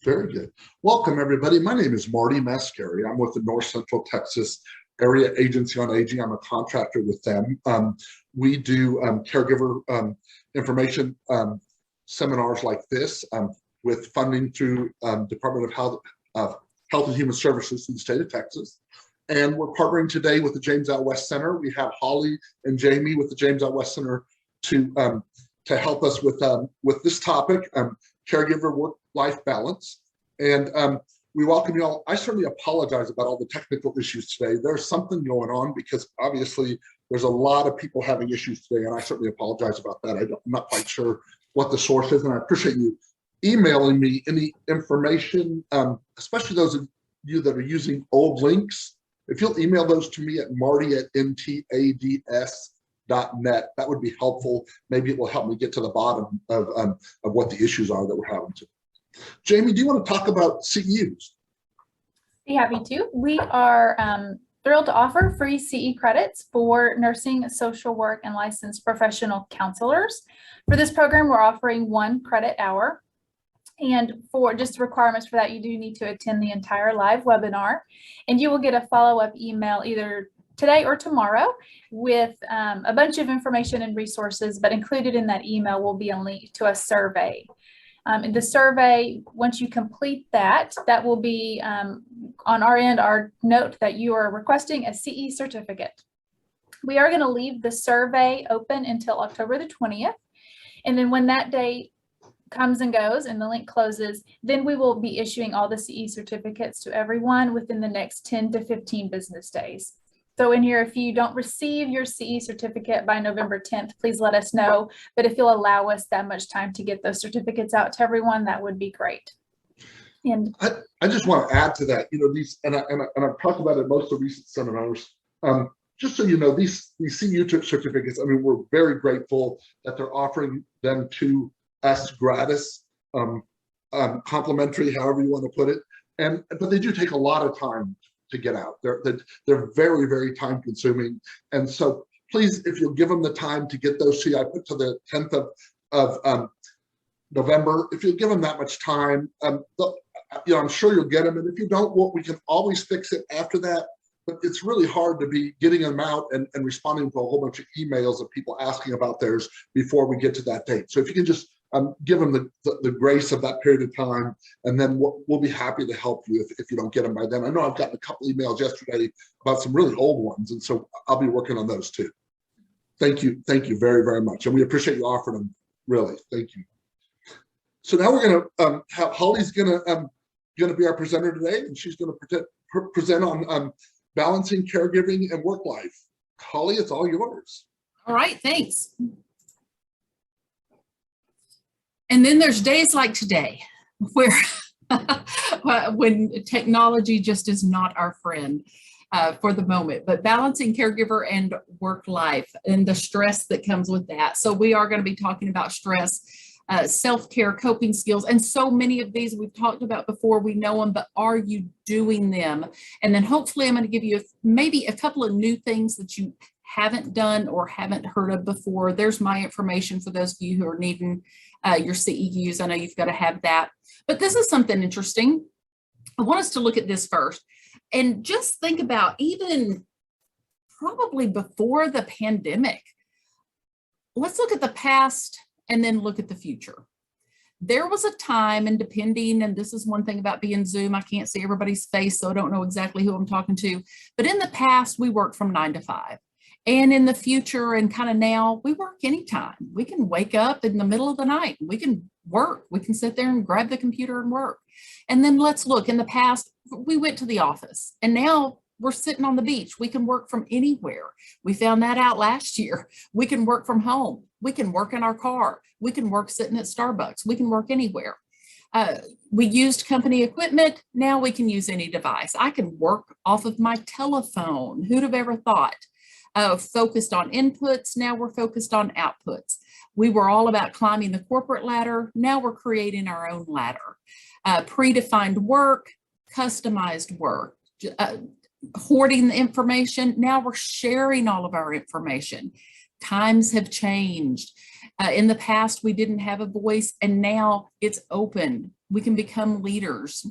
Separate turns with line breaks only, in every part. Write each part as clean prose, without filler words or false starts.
Very good. Welcome, everybody. My name is Marty Mascari. I'm with the North Central Texas Area Agency on Aging. I'm a contractor with them. We do caregiver information seminars like this with funding through Department of Health and Human Services in the state of Texas. And we're partnering today with the James L. West Center. We have Holly and Jamie with the James L. West Center to help us with this topic, caregiver work-life balance. And we welcome you all. I certainly apologize about all the technical issues today. There's something going on because obviously there's a lot of people having issues today, and I certainly apologize about that. I'm not quite sure what the source is, and I appreciate you emailing me any information, especially those of you that are using old links. If you'll email those to me at marty@ntads.net, that would be helpful. Maybe it will help me get to the bottom of what the issues are that we're having today. Jamie, do you want to talk about CEUs?
Be happy to. We are thrilled to offer free CE credits for nursing, social work, and licensed professional counselors. For this program, we're offering 1 credit hour. And for just requirements for that, you do need to attend the entire live webinar. And you will get a follow-up email either today or tomorrow with a bunch of information and resources, but included in that email will be a link to a survey. The survey, once you complete that, that will be on our end, our note that you are requesting a CE certificate. We are going to leave the survey open until October the 20th. And then when that date comes and goes and the link closes, then we will be issuing all the CE certificates to everyone within the next 10 to 15 business days. So in here, if you don't receive your CE certificate by November 10th, please let us know. But if you'll allow us that much time to get those certificates out to everyone, that would be great. And
I just want to add to that, these, and I've talked about it in most of recent seminars. Just so you know, these CEU certificates, I mean, we're very grateful that they're offering them to us gratis, complimentary, however you want to put it. But they do take a lot of time to get out. They're very, very time consuming. And so please, if you'll give them the time to get those to you, I put to the 10th of November. If you'll give them that much time, I'm sure you'll get them. And if you don't, we can always fix it after that. But it's really hard to be getting them out and responding to a whole bunch of emails of people asking about theirs before we get to that date. So if you can just give them the grace of that period of time, and then we'll be happy to help you if you don't get them by then. I know I've gotten a couple emails yesterday about some really old ones, and so I'll be working on those too. Thank you very, very much, and we appreciate you offering them. Really, thank you. So now we're going to have Hollie's going to be our presenter today, and she's going to present on balancing caregiving and work life. Hollie, it's all yours.
All right, thanks. And then there's days like today where when technology just is not our friend for the moment, but balancing caregiver and work life and the stress that comes with that. So we are going to be talking about stress, self-care, coping skills, and so many of these we've talked about before. We know them, but are you doing them? And then hopefully I'm going to give you maybe a couple of new things that you haven't done or haven't heard of before. There's my information for those of you who are needing your CEUs. I know you've got to have that, but this is something interesting. I want us to look at this first and just think about even probably before the pandemic. Let's look at the past and then look at the future. There was a time, and depending, and this is one thing about being Zoom, I can't see everybody's face, so I don't know exactly who I'm talking to, but in the past, we worked from 9 to 5. And in the future and kind of now, we work anytime. We can wake up in the middle of the night. We can work. We can sit there and grab the computer and work. And then let's look. In the past, we went to the office. And now we're sitting on the beach. We can work from anywhere. We found that out last year. We can work from home. We can work in our car. We can work sitting at Starbucks. We can work anywhere. We used company equipment. Now we can use any device. I can work off of my telephone. Who'd have ever thought? Focused on inputs. Now we're focused on outputs. We were all about climbing the corporate ladder. Now we're creating our own ladder. Predefined work, customized work, hoarding the information. Now we're sharing all of our information. Times have changed. In the past, we didn't have a voice, and now it's open. We can become leaders.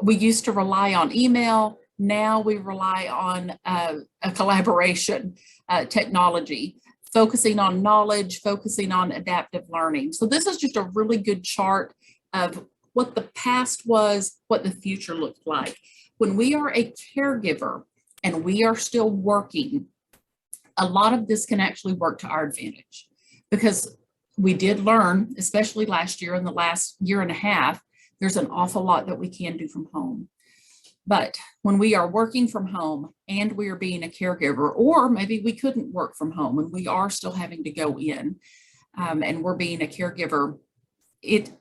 We used to rely on email. Now we rely on a collaboration technology, focusing on knowledge, focusing on adaptive learning. So this is just a really good chart of what the past was, what the future looked like. When we are a caregiver and we are still working, a lot of this can actually work to our advantage, because we did learn, especially last year and the last year and a half, there's an awful lot that we can do from home. But when we are working from home and we are being a caregiver, or maybe we couldn't work from home and we are still having to go in and we're being a caregiver, it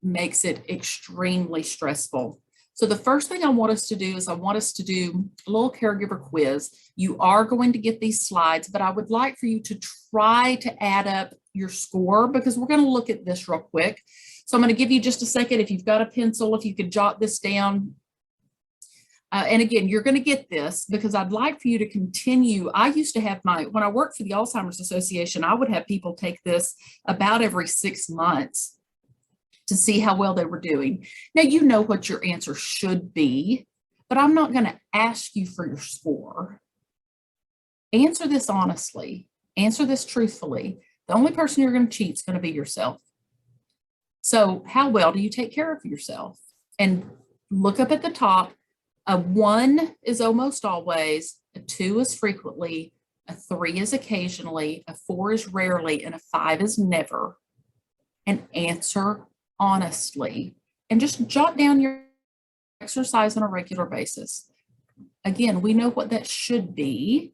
makes it extremely stressful. So the first thing I want us to do is I want us to do a little caregiver quiz. You are going to get these slides, but I would like for you to try to add up your score, because we're going to look at this real quick. So I'm going to give you just a second. If you've got a pencil, if you could jot this down. And again, you're going to get this because I'd like for you to continue. I used to have when I worked for the Alzheimer's Association, I would have people take this about every 6 months to see how well they were doing. Now, you know what your answer should be, but I'm not going to ask you for your score. Answer this honestly. Answer this truthfully. The only person you're going to cheat is going to be yourself. So how well do you take care of yourself? And look up at the top. A 1 is almost always, a 2 is frequently, a 3 is occasionally, a 4 is rarely, and a 5 is never. And answer honestly, and just jot down your exercise on a regular basis. Again, we know what that should be,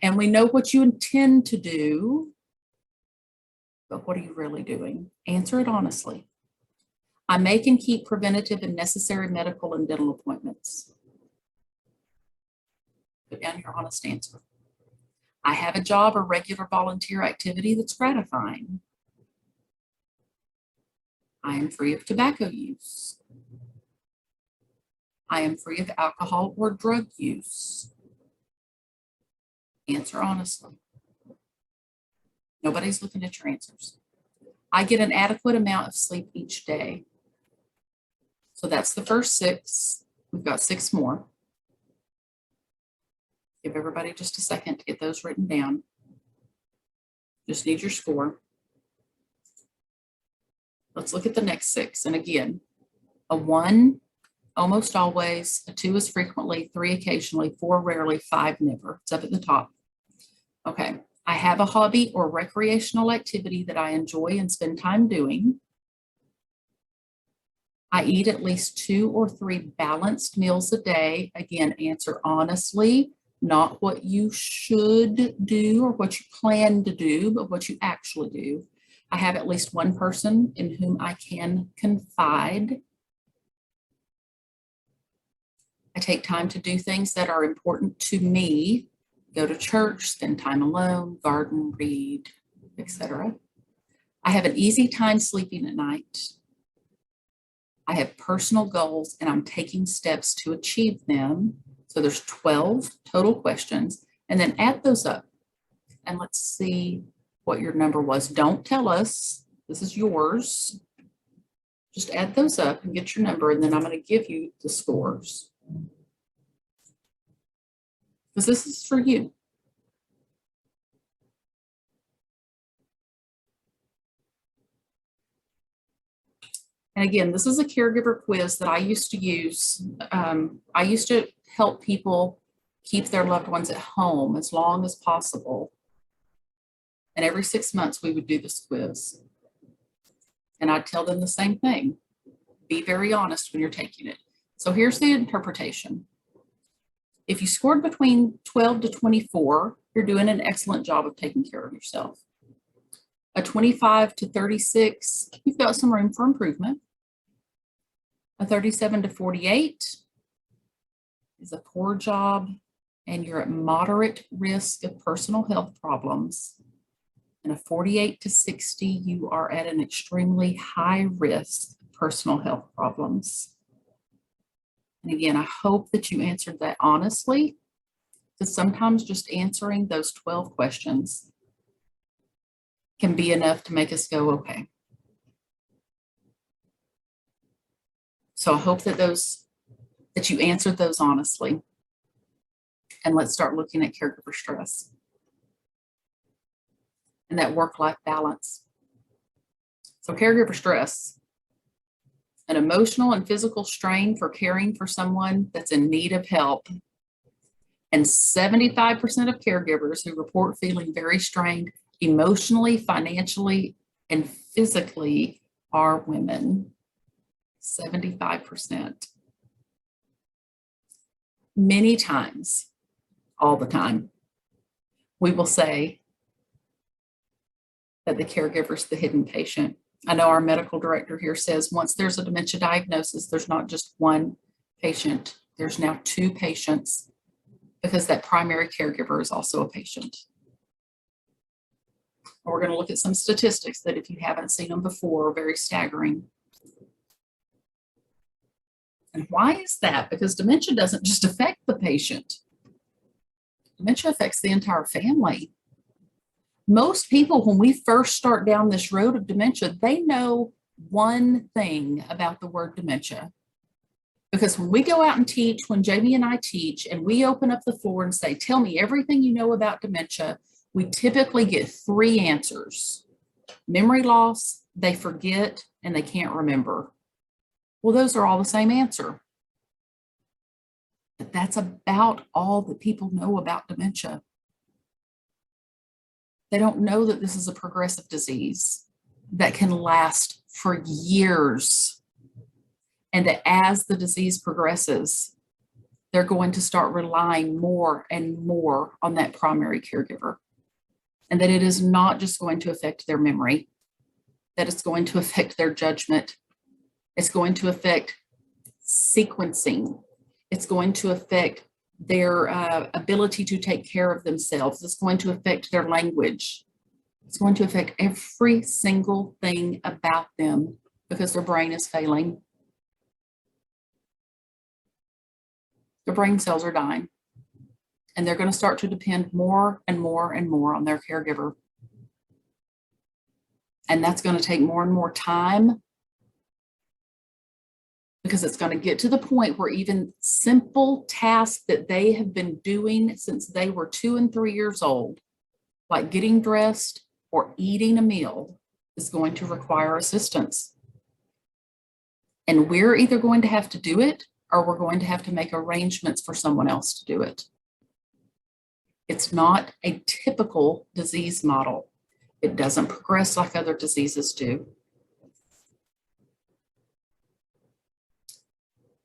and we know what you intend to do, but what are you really doing? Answer it honestly. I make and keep preventative and necessary medical and dental appointments. Put down your honest answer. I have a job or regular volunteer activity that's gratifying. I am free of tobacco use. I am free of alcohol or drug use. Answer honestly. Nobody's looking at your answers. I get an adequate amount of sleep each day. So that's the first 6. We've got 6 more. Give everybody just a second to get those written down. Just need your score. Let's look at the next 6. And again, a 1, almost always, a 2 is frequently, 3 occasionally, 4 rarely, 5 never. It's up at the top. Okay, I have a hobby or recreational activity that I enjoy and spend time doing. I eat at least 2 or 3 balanced meals a day. Again, answer honestly, not what you should do or what you plan to do, but what you actually do. I have at least 1 person in whom I can confide. I take time to do things that are important to me. Go to church, spend time alone, garden, read, etc. I have an easy time sleeping at night. I have personal goals and I'm taking steps to achieve them. So there's 12 total questions, and then add those up. And let's see what your number was. Don't tell us, this is yours. Just add those up and get your number, and then I'm going to give you the scores. Because this is for you. And again, this is a caregiver quiz that I used to use. I used to help people keep their loved ones at home as long as possible. And every 6 months we would do this quiz. And I'd tell them the same thing. Be very honest when you're taking it. So here's the interpretation. If you scored between 12 to 24, you're doing an excellent job of taking care of yourself. A 25 to 36, you've got some room for improvement. A 37 to 48 is a poor job, and you're at moderate risk of personal health problems. And a 48 to 60, you are at an extremely high risk of personal health problems. And again, I hope that you answered that honestly, because sometimes just answering those 12 questions can be enough to make us go, okay. So I hope that you answered those honestly. And let's start looking at caregiver stress and that work-life balance. So caregiver stress, an emotional and physical strain for caring for someone that's in need of help. And 75% of caregivers who report feeling very strained emotionally, financially, and physically are women. 75%. Many times, all the time, we will say that the caregiver is the hidden patient. I know our medical director here says once there's a dementia diagnosis, there's not just one patient, there's now two patients, because that primary caregiver is also a patient. We're going to look at some statistics that, if you haven't seen them before, are very staggering. And why is that? Because dementia doesn't just affect the patient. Dementia affects the entire family. Most people, when we first start down this road of dementia, they know one thing about the word dementia. Because when we go out and teach, when Jamie and I teach, and we open up the floor and say, tell me everything you know about dementia, we typically get three answers: memory loss, they forget, and they can't remember. Well, those are all the same answer. But that's about all that people know about dementia. They don't know that this is a progressive disease that can last for years. And that as the disease progresses, they're going to start relying more and more on that primary caregiver. And that it is not just going to affect their memory, that it's going to affect their judgment. It's going to affect sequencing. It's going to affect their ability to take care of themselves. It's going to affect their language. It's going to affect every single thing about them because their brain is failing. Their brain cells are dying. And they're going to start to depend more and more and more on their caregiver. And that's going to take more and more time, because it's going to get to the point where even simple tasks that they have been doing since they were 2 and 3 years old, like getting dressed or eating a meal, is going to require assistance. And we're either going to have to do it, or we're going to have to make arrangements for someone else to do it. It's not a typical disease model. It doesn't progress like other diseases do.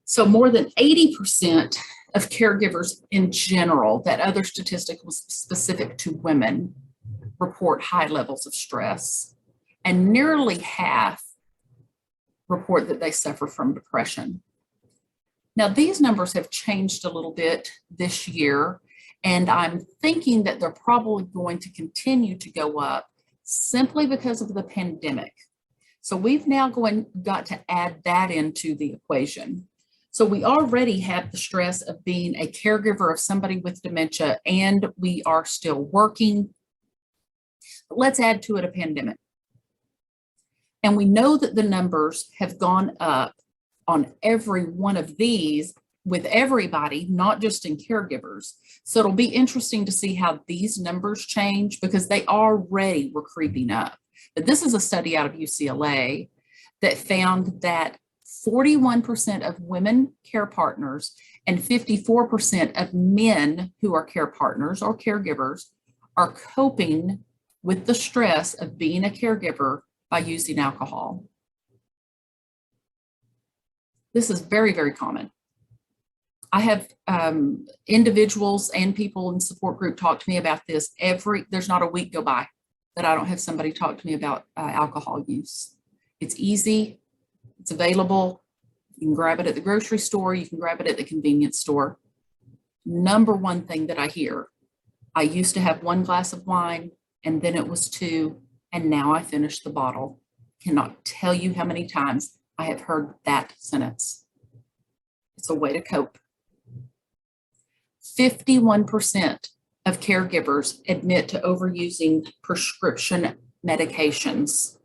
So more than 80% of caregivers in general, that other statistic was specific to women, report high levels of stress, and nearly half report that they suffer from depression. Now, these numbers have changed a little bit this year, and I'm thinking that they're probably going to continue to go up simply because of the pandemic. So we've now got to add that into the equation. So we already have the stress of being a caregiver of somebody with dementia, and we are still working. But let's add to it a pandemic. And we know that the numbers have gone up on every one of these with everybody, not just in caregivers. So it'll be interesting to see how these numbers change, because they already were creeping up. But this is a study out of UCLA that found that 41% of women care partners and 54% of men who are care partners or caregivers are coping with the stress of being a caregiver by using alcohol. This is very, very common. I have individuals and people in support group talk to me about this there's not a week go by that I don't have somebody talk to me about alcohol use. It's easy, it's available. You can grab it at the grocery store, you can grab it at the convenience store. Number one thing that I hear, I used to have 1 glass of wine, and then it was 2, and now I finished the bottle. Cannot tell you how many times I have heard that sentence. It's a way to cope. 51% of caregivers admit to overusing prescription medications,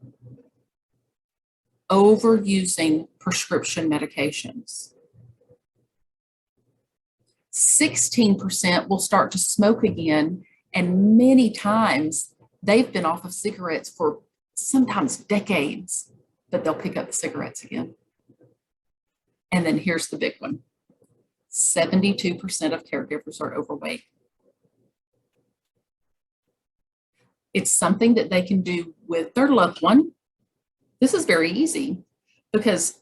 overusing prescription medications. 16% will start to smoke again, and many times they've been off of cigarettes for sometimes decades, but they'll pick up the cigarettes again. And then here's the big one. 72% of caregivers are overweight. It's something that they can do with their loved one. This is very easy because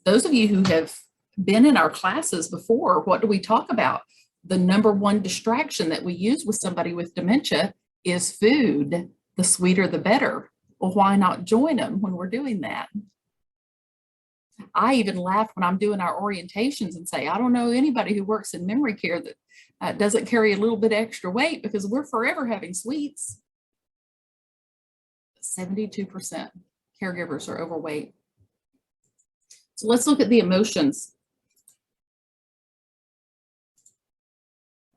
those of you who have been in our classes before, what do we talk about? The number one distraction that we use with somebody with dementia is food. The sweeter, the better. Well, why not join them when we're doing that? I even laugh when I'm doing our orientations and say, I don't know anybody who works in memory care that doesn't carry a little bit extra weight because we're forever having sweets. 72% caregivers are overweight. So let's look at the emotions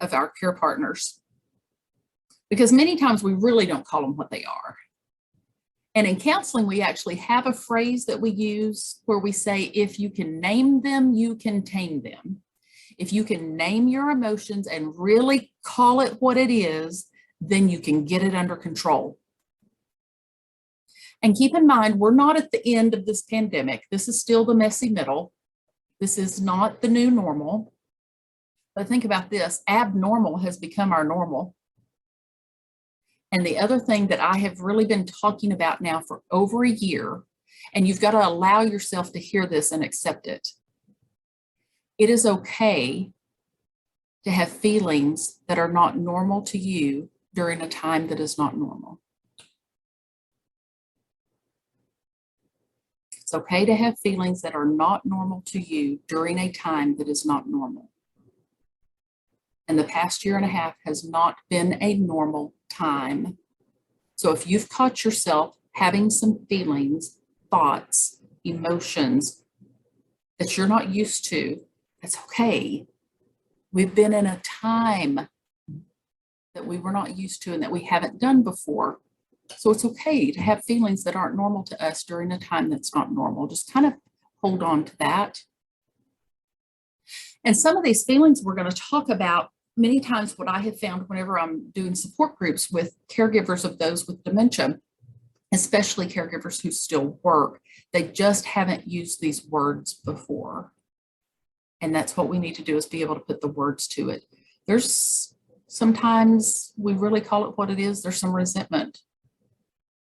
of our care partners, because many times we really don't call them what they are. And in counseling, we actually have a phrase that we use where we say, if you can name them, you can tame them. If you can name your emotions and really call it what it is, then you can get it under control. And keep in mind, we're not at the end of this pandemic. This is still the messy middle. This is not the new normal. But think about this, abnormal has become our normal. And the other thing that I have really been talking about now for over a year, and you've got to allow yourself to hear this and accept it. It is okay to have feelings that are not normal to you during a time that is not normal. It's okay to have feelings that are not normal to you during a time that is not normal. And the past year and a half has not been a normal time. So if you've caught yourself having some feelings, thoughts, emotions that you're not used to, that's okay. We've been in a time that we were not used to and that we haven't done before. So it's okay to have feelings that aren't normal to us during a time that's not normal. Just kind of hold on to that. And some of these feelings we're going to talk about. Many times what I have found whenever I'm doing support groups with caregivers of those with dementia, especially caregivers who still work, they just haven't used these words before. And that's what we need to do, is be able to put the words to it. There's sometimes we really call it what it is. There's some resentment.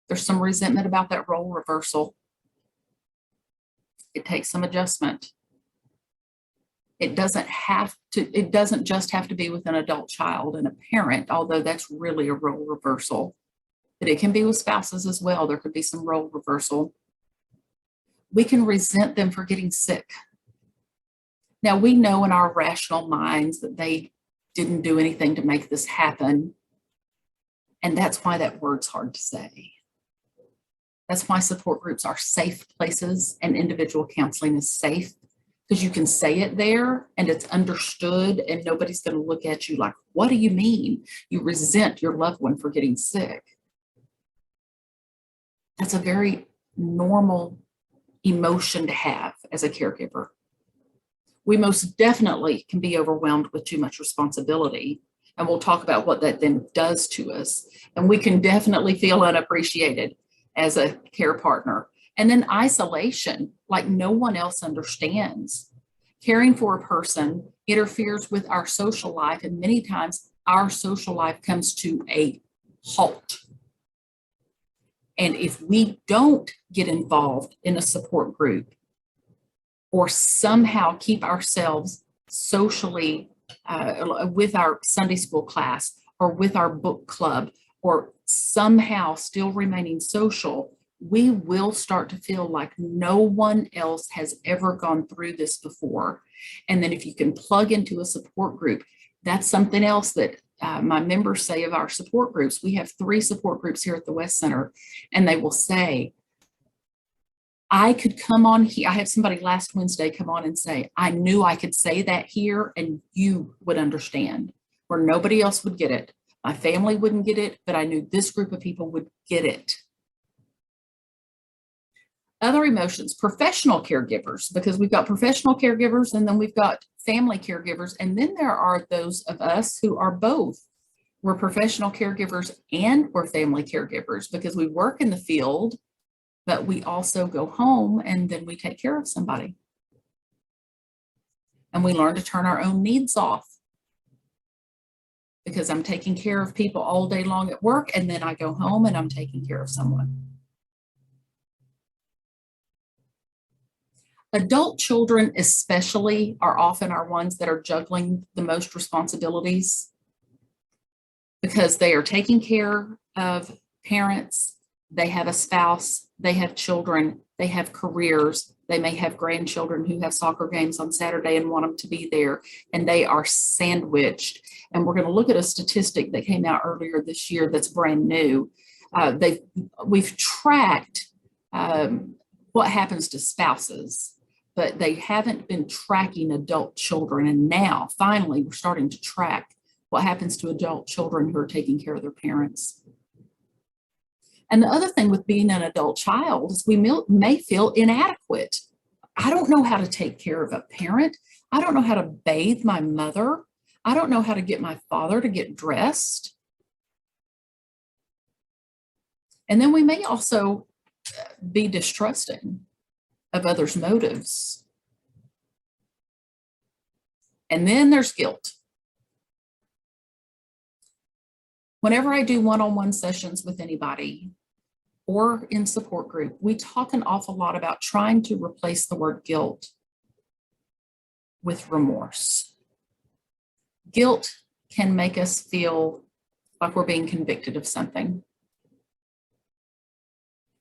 There's some resentment about that role reversal. It takes some adjustment. It doesn't just have to be with an adult child and a parent, although that's really a role reversal. But it can be with spouses as well. There could be some role reversal. We can resent them for getting sick. Now, we know in our rational minds that they didn't do anything to make this happen. And that's why that word's hard to say. That's why support groups are safe places and individual counseling is safe. Because you can say it there and it's understood and nobody's going to look at you like, what do you mean? You resent your loved one for getting sick. That's a very normal emotion to have as a caregiver. We most definitely can be overwhelmed with too much responsibility. And we'll talk about what that then does to us. And we can definitely feel unappreciated as a care partner. And then isolation, like no one else understands. Caring for a person interferes with our social life, and many times our social life comes to a halt. And if we don't get involved in a support group or somehow keep ourselves socially with our Sunday school class or with our book club or somehow still remaining social, we will start to feel like no one else has ever gone through this before. And then if you can plug into a support group, that's something else that my members say of our support groups. We have 3 support groups here at the West Center, and they will say, I could come on here. I had somebody last Wednesday come on and say, I knew I could say that here and you would understand, where nobody else would get it. My family wouldn't get it, but I knew this group of people would get it. Other emotions, professional caregivers, because we've got professional caregivers and then we've got family caregivers. And then there are those of us who are both. We're professional caregivers and we're family caregivers because we work in the field, but we also go home and then we take care of somebody. And we learn to turn our own needs off because I'm taking care of people all day long at work, and then I go home and I'm taking care of someone. Adult children especially are often our ones that are juggling the most responsibilities because they are taking care of parents, they have a spouse, they have children, they have careers, they may have grandchildren who have soccer games on Saturday and want them to be there, and they are sandwiched. And we're going to look at a statistic that came out earlier this year that's brand new. We've tracked what happens to spouses, but they haven't been tracking adult children. And now, finally, we're starting to track what happens to adult children who are taking care of their parents. And the other thing with being an adult child is we may feel inadequate. I don't know how to take care of a parent. I don't know how to bathe my mother. I don't know how to get my father to get dressed. And then we may also be distrusting of others' motives. And then there's guilt. Whenever I do one-on-one sessions with anybody or in support group, we talk an awful lot about trying to replace the word guilt with remorse. Guilt can make us feel like we're being convicted of something.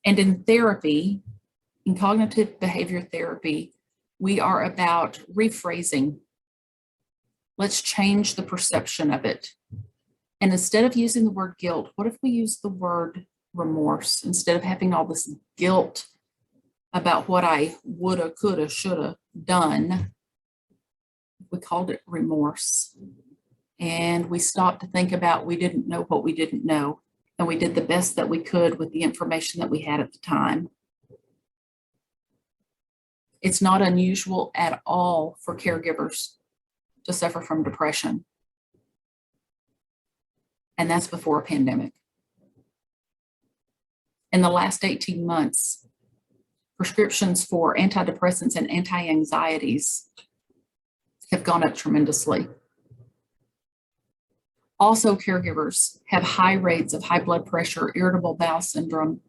And in therapy, in cognitive behavior therapy, we are about rephrasing. Let's change the perception of it. And instead of using the word guilt, what if we use the word remorse? Instead of having all this guilt about what I woulda, coulda, shoulda done, we called it remorse. And we stopped to think about we didn't know what we didn't know. And we did the best that we could with the information that we had at the time. It's not unusual at all for caregivers to suffer from depression. And that's before a pandemic. In the last 18 months, prescriptions for antidepressants and anti-anxieties have gone up tremendously. Also, caregivers have high rates of high blood pressure, irritable bowel syndrome,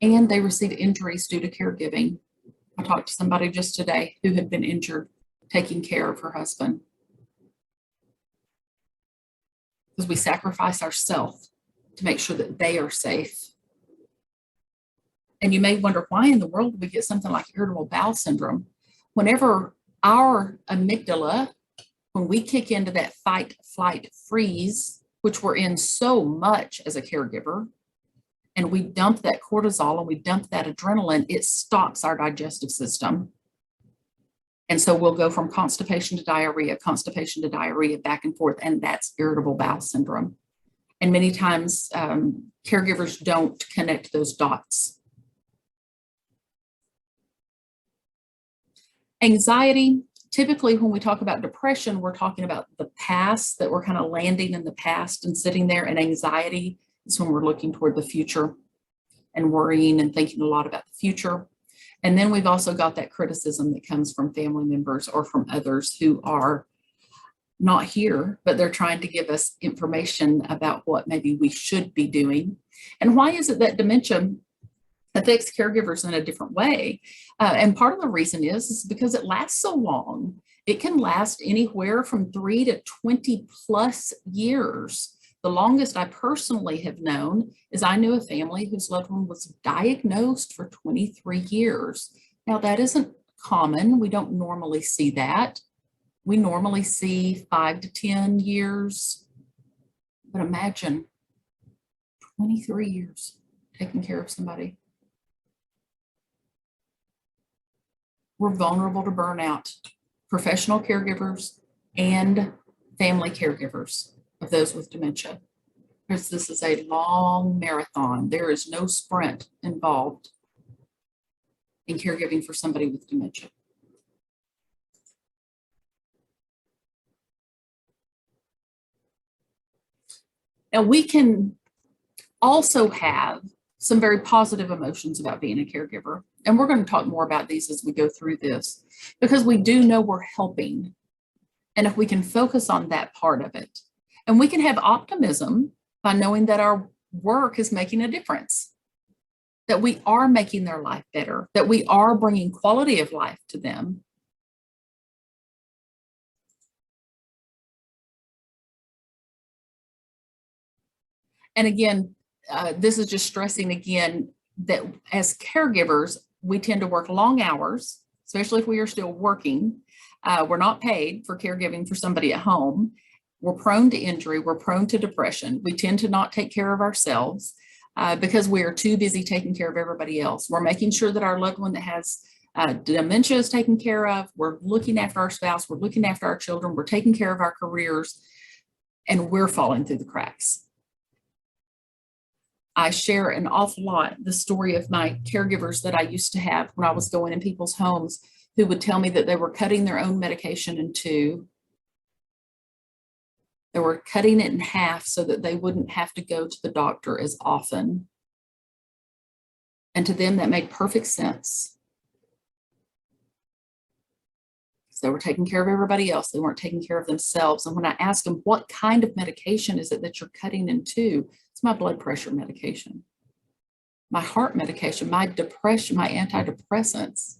and they receive injuries due to caregiving. I talked to somebody just today who had been injured taking care of her husband. Because we sacrifice ourselves to make sure that they are safe. And you may wonder, why in the world do we get something like irritable bowel syndrome? Whenever our amygdala, when we kick into that fight, flight, freeze, which we're in so much as a caregiver, and we dump that cortisol and we dump that adrenaline, it stops our digestive system. And so we'll go from constipation to diarrhea, back and forth, and that's irritable bowel syndrome. And many times caregivers don't connect those dots. Anxiety, typically when we talk about depression, we're talking about the past, that we're kind of landing in the past and sitting there, and anxiety is when we're looking toward the future and worrying and thinking a lot about the future. And then we've also got that criticism that comes from family members or from others who are not here, but they're trying to give us information about what maybe we should be doing. And why is it that dementia affects caregivers in a different way? And part of the reason is because it lasts so long. It can last anywhere from 3 to 20 plus years. The longest I personally have known is I knew a family whose loved one was diagnosed for 23 years. Now, that isn't common. We don't normally see that. We normally see 5 to 10 years. But imagine 23 years taking care of somebody. We're vulnerable to burnout, professional caregivers and family caregivers of those with dementia. Because this is a long marathon. There is no sprint involved. in caregiving for somebody with dementia. Now, we can also have some very positive emotions about being a caregiver. And we're going to talk more about these as we go through this, because we do know we're helping. And if we can focus on that part of it, and we can have optimism by knowing that our work is making a difference, that we are making their life better, that we are bringing quality of life to them. And again, this is just stressing again that as caregivers, we tend to work long hours, especially if we are still working. We're not paid for caregiving for somebody at home. We're prone to injury. We're prone to depression. We tend to not take care of ourselves because we are too busy taking care of everybody else. We're making sure that our loved one that has dementia is taken care of. We're looking after our spouse. We're looking after our children. We're taking care of our careers, and we're falling through the cracks. I share an awful lot the story of my caregivers that I used to have when I was going in people's homes, who would tell me that they were cutting their own medication in two. They were cutting it in half so that they wouldn't have to go to the doctor as often. And to them, that made perfect sense. So they were taking care of everybody else. They weren't taking care of themselves. And when I asked them, what kind of medication is it that you're cutting in two? It's my blood pressure medication, my heart medication, my depression, my antidepressants.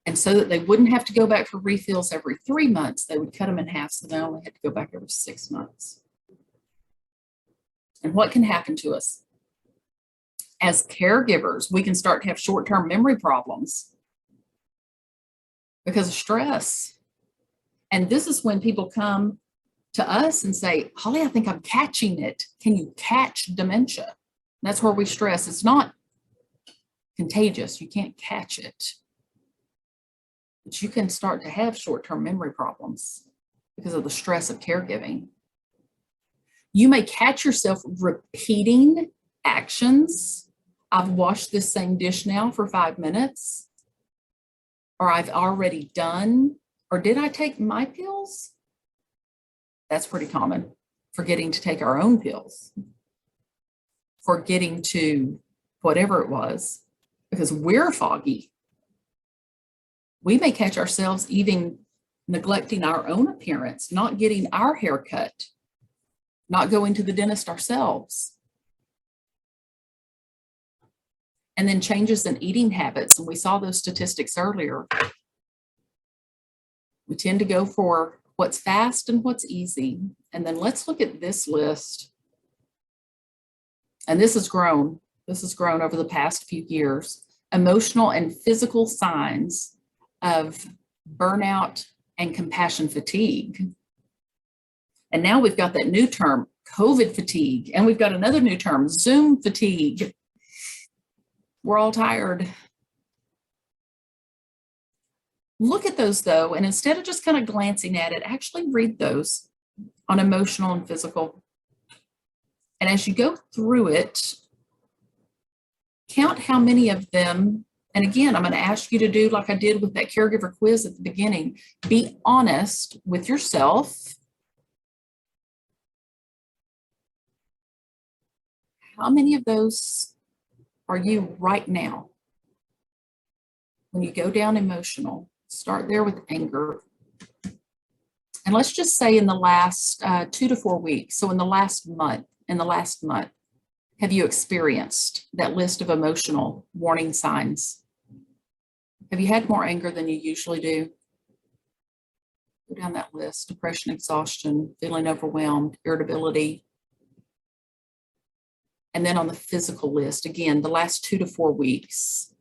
And so that they wouldn't have to go back for refills every 3 months, they would cut them in half, so they only had to go back every 6 months. And what can happen to us? As caregivers, we can start to have short-term memory problems because of stress. And this is when people come to us and say, Holly, I think I'm catching it. Can you catch dementia? That's where we stress. It's not contagious. You can't catch it. But you can start to have short-term memory problems because of the stress of caregiving. You may catch yourself repeating actions. I've washed this same dish now for 5 minutes, or I've already done, or did I take my pills? That's pretty common. Forgetting to take our own pills, forgetting to whatever it was, because we're foggy. We may catch ourselves even neglecting our own appearance, not getting our hair cut, not going to the dentist ourselves. And then changes in eating habits. And we saw those statistics earlier. We tend to go for what's fast and what's easy. And then let's look at this list. And this has grown. This has grown over the past few years. Emotional and physical signs of burnout and compassion fatigue. And now we've got that new term, COVID fatigue. And we've got another new term, Zoom fatigue. We're all tired. Look at those though, and instead of just kind of glancing at it, actually read those on emotional and physical. And as you go through it, count how many of them, and again, I'm going to ask you to do like I did with that caregiver quiz at the beginning, be honest with yourself. How many of those are you right now? When you go down emotional, start there with anger. And let's just say in the last 2 to 4 weeks, so in the last month, have you experienced that list of emotional warning signs? Have you had more anger than you usually do? Go down that list: depression, exhaustion, feeling overwhelmed, irritability. And then on the physical list, again, the last 2 to 4 weeks,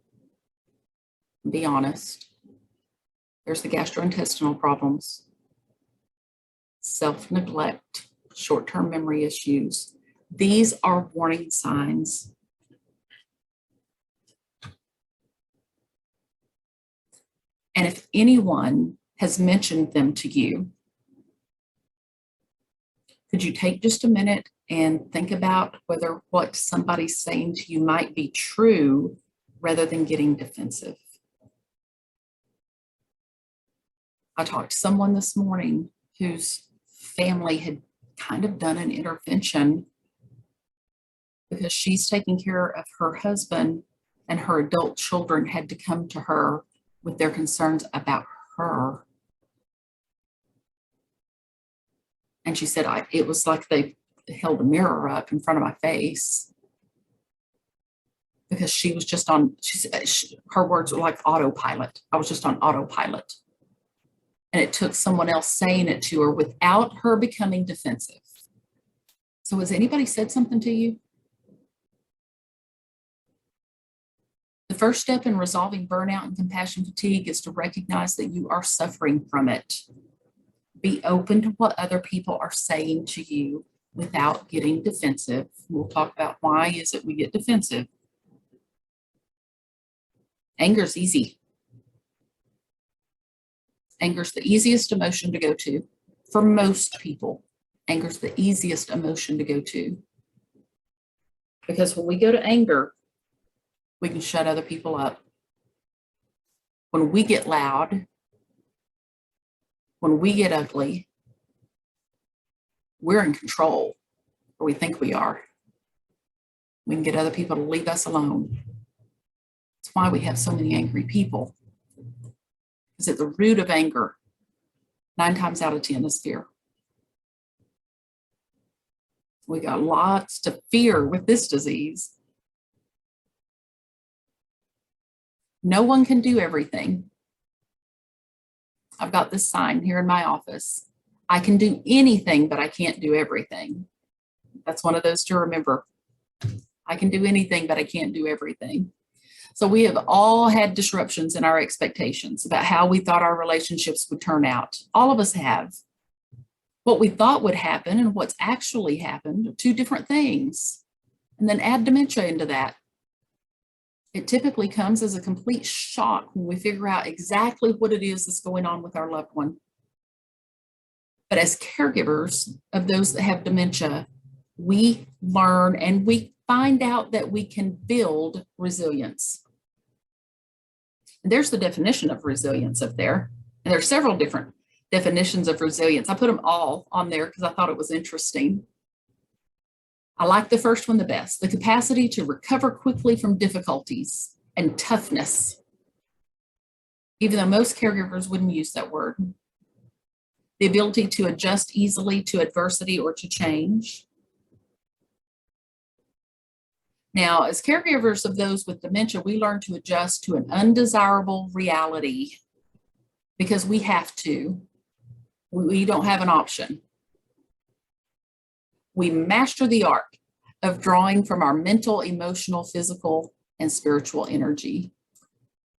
be honest. There's the gastrointestinal problems, self-neglect, short-term memory issues. These are warning signs. And if anyone has mentioned them to you, could you take just a minute and think about whether what somebody's saying to you might be true rather than getting defensive. I talked to someone this morning whose family had kind of done an intervention because she's taking care of her husband, and her adult children had to come to her with their concerns about her. And she said, it was like they held a mirror up in front of my face, because she was just on, her words were like autopilot. I was just on autopilot. And it took someone else saying it to her without her becoming defensive. So has anybody said something to you? The first step in resolving burnout and compassion fatigue is to recognize that you are suffering from it. Be open to what other people are saying to you without getting defensive. We'll talk about why is it we get defensive. Anger is easy. Anger is the easiest emotion to go to. For most people, anger is the easiest emotion to go to. Because when we go to anger, we can shut other people up. When we get loud, when we get ugly, we're in control, or we think we are. We can get other people to leave us alone. That's why we have so many angry people. Because at the root of anger, 9 times out of 10 is fear. We got lots to fear with this disease. No one can do everything. I've got this sign here in my office. I can do anything, but I can't do everything. That's one of those to remember. I can do anything, but I can't do everything. So we have all had disruptions in our expectations about how we thought our relationships would turn out. All of us have. What we thought would happen and what's actually happened are 2 different things. And then add dementia into that. It typically comes as a complete shock when we figure out exactly what it is that's going on with our loved one. But as caregivers of those that have dementia, we learn and we find out that we can build resilience. And there's the definition of resilience up there. And there are several different definitions of resilience. I put them all on there because I thought it was interesting. I like the first one the best, the capacity to recover quickly from difficulties and toughness, even though most caregivers wouldn't use that word. The ability to adjust easily to adversity or to change. Now, as caregivers of those with dementia, we learn to adjust to an undesirable reality because we have to. We don't have an option. We master the art of drawing from our mental, emotional, physical, and spiritual energy.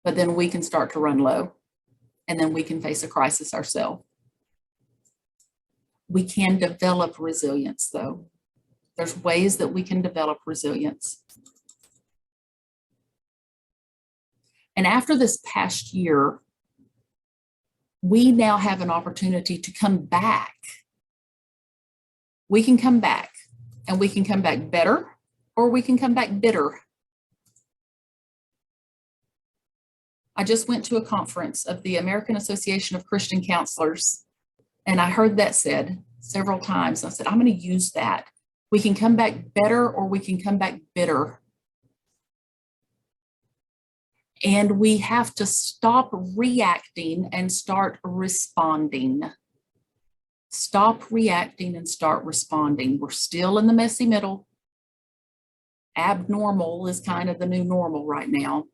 But then we can start to run low, and then we can face a crisis ourselves. We can develop resilience, though. There's ways that we can develop resilience. And after this past year, we now have an opportunity to come back. We can come back, and we can come back better, or we can come back bitter. I just went to a conference of the American Association of Christian Counselors, and I heard that said several times. I said, I'm going to use that. We can come back better, or we can come back bitter. And we have to stop reacting and start responding. Stop reacting and start responding. We're still in the messy middle. Abnormal is kind of the new normal right now.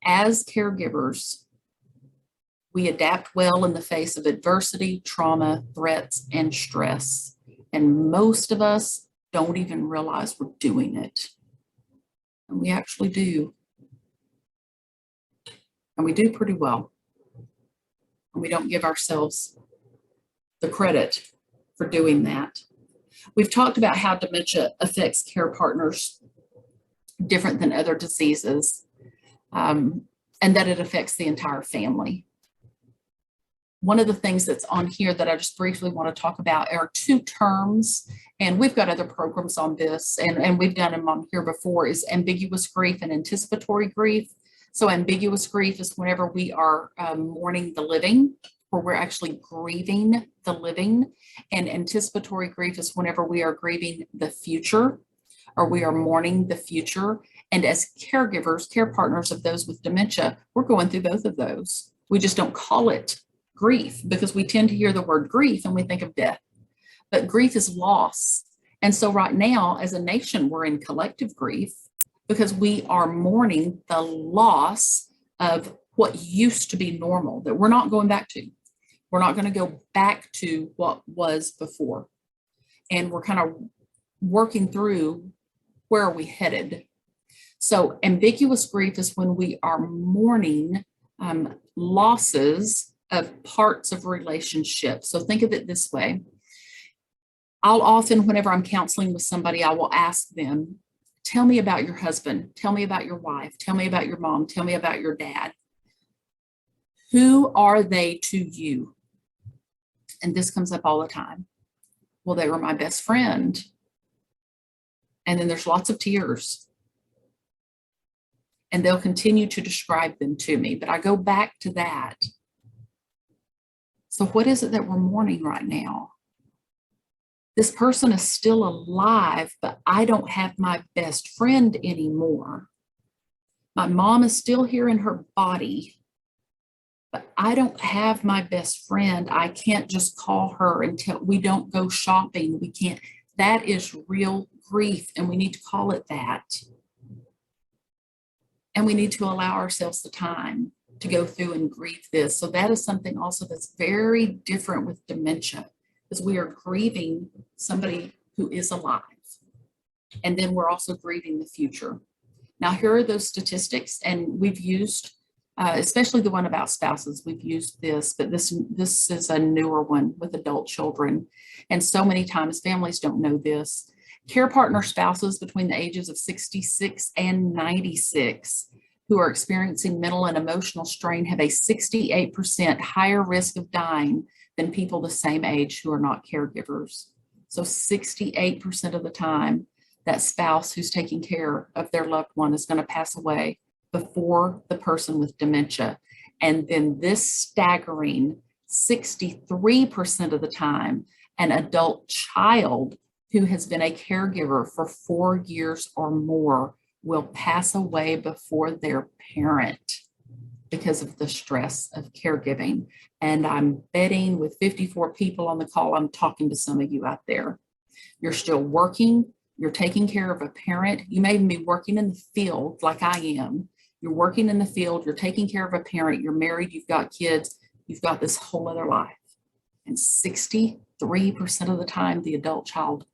As caregivers, we adapt well in the face of adversity, trauma, threats, and stress. And most of us don't even realize we're doing it. And we actually do. And we do pretty well. And we don't give ourselves the credit for doing that. We've talked about how dementia affects care partners different than other diseases, and that it affects the entire family. one of the things that's on here that I just briefly want to talk about are two terms, and we've got other programs on this, and we've done them on here before, is ambiguous grief and anticipatory grief. So ambiguous grief is whenever we are mourning the living, where we're actually grieving the living, and anticipatory grief is whenever we are grieving the future, or we are mourning the future. And as caregivers, care partners of those with dementia, we're going through both of those. We just don't call it grief because we tend to hear the word grief and we think of death. But grief is loss. And so right now, as a nation, we're in collective grief because we are mourning the loss of what used to be normal that we're not going back to. We're not going to go back to what was before. And we're kind of working through where are we headed. So ambiguous grief is when we are mourning losses of parts of relationships. So think of it this way. I'll often, whenever I'm counseling with somebody, I will ask them, tell me about your husband, tell me about your wife, tell me about your mom, tell me about your dad. Who are they to you? And this comes up all the time. Well, they were my best friend. And then there's lots of tears. And they'll continue to describe them to me, but I go back to that. So what is it that we're mourning right now? This person is still alive, but I don't have my best friend anymore. My mom is still here in her body, but I don't have my best friend. I can't just call her until we don't go shopping. We can't. That is real grief, and we need to call it that. And we need to allow ourselves the time to go through and grieve this. So that is something also that's very different with dementia, because we are grieving somebody who is alive. And then we're also grieving the future. Now, here are those statistics, and we've used, especially the one about spouses, we've used this, but this is a newer one with adult children. And so many times families don't know this. Care partner spouses between the ages of 66 and 96 who are experiencing mental and emotional strain have a 68% higher risk of dying than people the same age who are not caregivers. So 68% of the time, that spouse who's taking care of their loved one is going to pass away before the person with dementia. And then this staggering 63% of the time, an adult child who has been a caregiver for 4 years or more will pass away before their parent because of the stress of caregiving. And I'm betting with 54 people on the call, I'm talking to some of you out there. You're still working, you're taking care of a parent. You may even be working in the field like I am. You're working in the field, you're taking care of a parent, you're married, you've got kids, you've got this whole other life. And 63% of the time, the adult child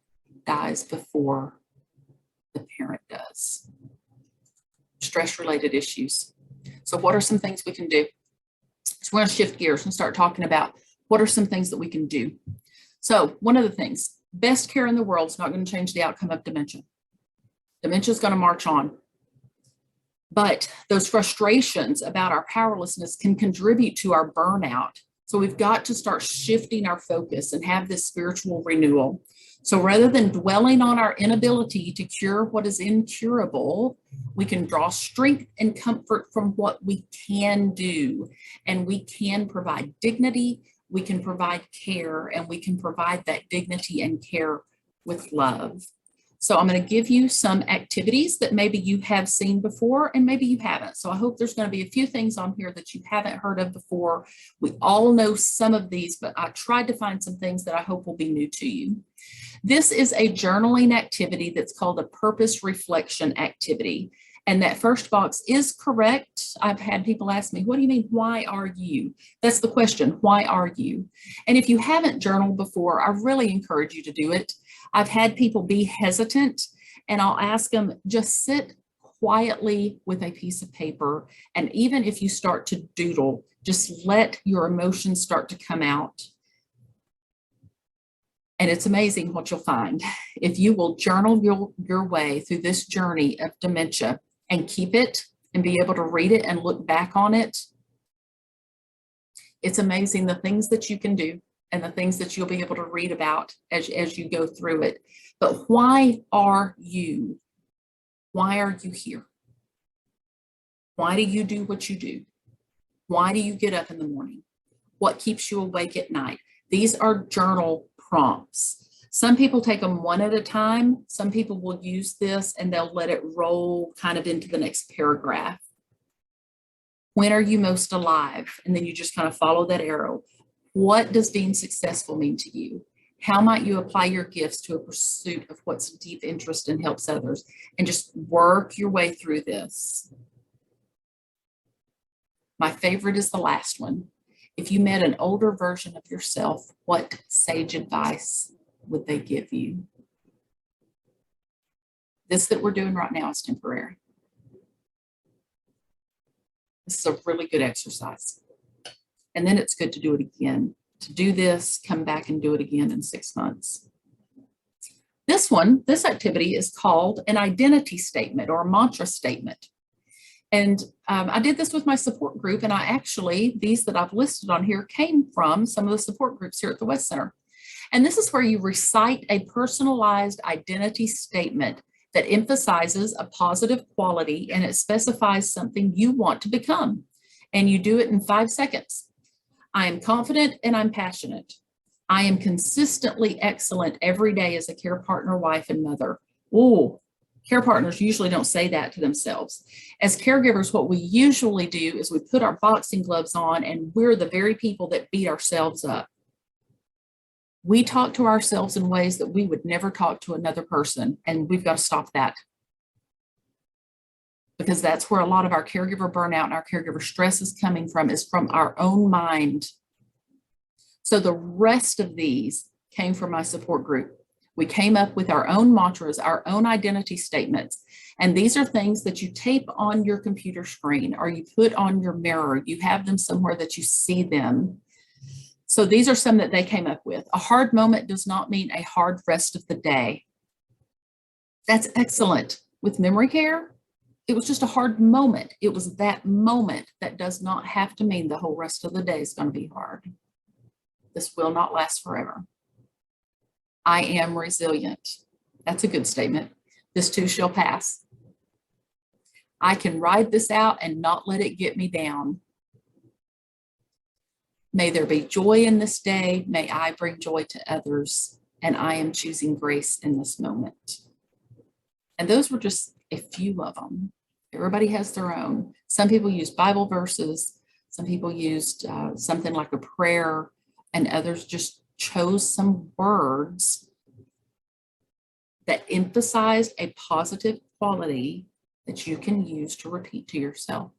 dies before the parent does. Stress-related issues. So what are some things we can do? So we're going to shift gears and start talking about what are some things that we can do. So one of the things, best care in the world is not going to change the outcome of dementia. Dementia is going to march on. But those frustrations about our powerlessness can contribute to our burnout. So we've got to start shifting our focus and have this spiritual renewal. So rather than dwelling on our inability to cure what is incurable, we can draw strength and comfort from what we can do. And we can provide dignity, we can provide care, and we can provide that dignity and care with love. So I'm going to give you some activities that maybe you have seen before and maybe you haven't. So I hope there's going to be a few things on here that you haven't heard of before. We all know some of these, but I tried to find some things that I hope will be new to you. This is a journaling activity that's called a purpose reflection activity. And that first box is correct. I've had people ask me, what do you mean, why are you? That's the question, why are you? And if you haven't journaled before, I really encourage you to do it. I've had people be hesitant, and I'll ask them, just sit quietly with a piece of paper. And even if you start to doodle, just let your emotions start to come out. And it's amazing what you'll find. If you will journal your way through this journey of dementia and keep it and be able to read it and look back on it, It's amazing the things that you can do and the things that you'll be able to read about as you go through it. But why are you? Why are you here? Why do you do what you do? Why do you get up in the morning? What keeps you awake at night? These are journal prompts. Some people take them one at a time. Some people will use this and they'll let it roll kind of into the next paragraph. When are you most alive? And then you just kind of follow that arrow. What does being successful mean to you? How might you apply your gifts to a pursuit of what's deep interest and helps others? And just work your way through this. My favorite is the last one. If you met an older version of yourself, what sage advice would they give you? This that we're doing right now is temporary. This is a really good exercise. And then it's good to do it again. To do this, come back and do it again in 6 months. This activity is called an identity statement or a mantra statement. And I did this with my support group, and these that I've listed on here came from some of the support groups here at the West Center. And this is where you recite a personalized identity statement that emphasizes a positive quality, and it specifies something you want to become. And you do it in 5 seconds. I am confident and I'm passionate. I am consistently excellent every day as a care partner, wife, and mother. Oh, care partners usually don't say that to themselves. As caregivers, what we usually do is we put our boxing gloves on and we're the very people that beat ourselves up. We talk to ourselves in ways that we would never talk to another person, and we've got to stop that. Because that's where a lot of our caregiver burnout and our caregiver stress is coming from, is from our own mind. So the rest of these came from my support group. We came up with our own mantras, our own identity statements. And these are things that you tape on your computer screen or you put on your mirror. You have them somewhere that you see them. So these are some that they came up with. A hard moment does not mean a hard rest of the day. That's excellent. With memory care, it was just a hard moment. It was that moment. That does not have to mean the whole rest of the day is going to be hard. This will not last forever. I am resilient. That's a good statement. This too shall pass. I can ride this out and not let it get me down. May there be joy in this day. May I bring joy to others. And I am choosing grace in this moment. And those were just a few of them. Everybody has their own. Some people use Bible verses. Some people used something like a prayer, and others just chose some words that emphasized a positive quality that you can use to repeat to yourself.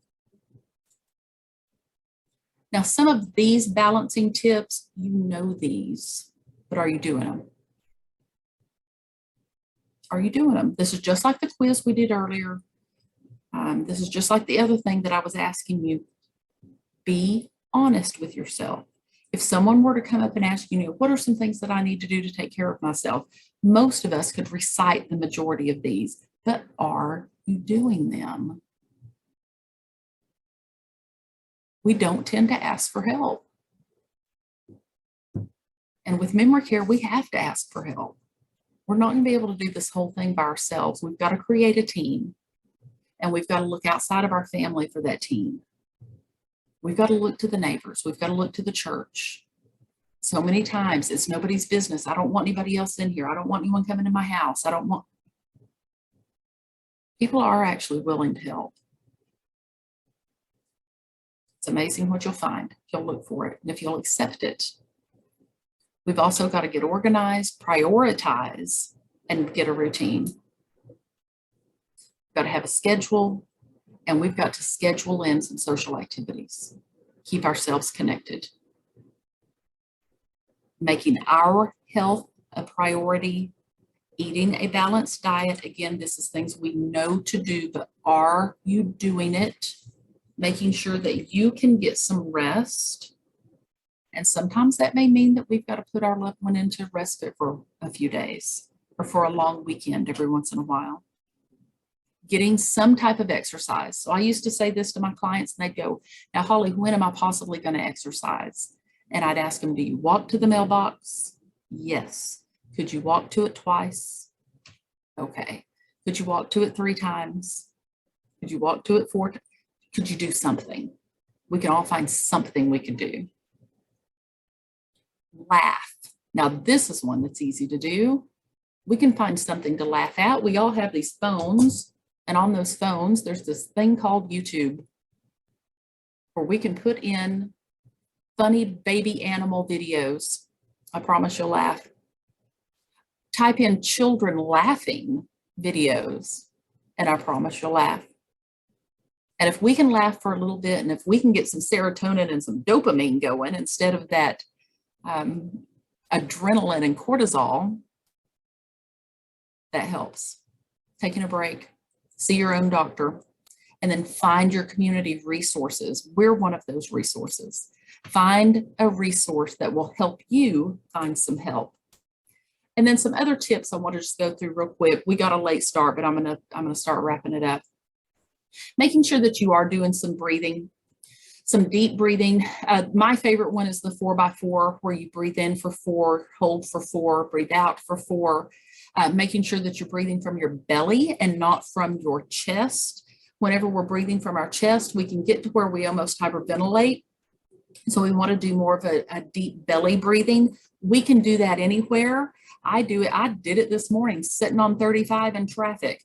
Now, some of these balancing tips, you know these, but are you doing them? Are you doing them? This is just like the quiz we did earlier. This is just like the other thing that I was asking you. Be honest with yourself. If someone were to come up and ask you, what are some things that I need to do to take care of myself? Most of us could recite the majority of these, but are you doing them? We don't tend to ask for help. And with memory care, we have to ask for help. We're not going to be able to do this whole thing by ourselves. We've got to create a team, and we've got to look outside of our family for that team. We've got to look to the neighbors. We've got to look to the church. So many times it's nobody's business. I don't want anybody else in here. I don't want anyone coming to my house. People are actually willing to help. It's amazing what you'll find if you'll look for it and if you'll accept it. We've also got to get organized, prioritize, and get a routine. We've got to have a schedule, and we've got to schedule in some social activities. Keep ourselves connected. Making our health a priority, eating a balanced diet. Again, this is things we know to do, but are you doing it? Making sure that you can get some rest. And sometimes that may mean that we've got to put our loved one into respite for a few days or for a long weekend every once in a while. getting some type of exercise. So I used to say this to my clients and they'd go, now, Holly, when am I possibly going to exercise? And I'd ask them, do you walk to the mailbox? Yes. Could you walk to it twice? Okay. Could you walk to it 3 times? Could you walk to it 4 times? Could you do something? We can all find something we can do. Laugh. Now, this is one that's easy to do. We can find something to laugh at. We all have these phones, and on those phones, there's this thing called YouTube where we can put in funny baby animal videos. I promise you'll laugh. Type in children laughing videos, and I promise you'll laugh. And if we can laugh for a little bit, and if we can get some serotonin and some dopamine going instead of that adrenaline and cortisol, that helps. Taking a break, see your own doctor, and then find your community resources. We're one of those resources. Find a resource that will help you find some help. And then some other tips I want to just go through real quick. We got a late start, but I'm gonna start wrapping it up. Making sure that you are doing some breathing, some deep breathing. My favorite one is the 4x4, where you breathe in for 4, hold for 4, breathe out for 4. Making sure that you're breathing from your belly and not from your chest. Whenever we're breathing from our chest, we can get to where we almost hyperventilate. So we want to do more of a deep belly breathing. We can do that anywhere. I do it. I did it this morning, sitting on 35 in traffic.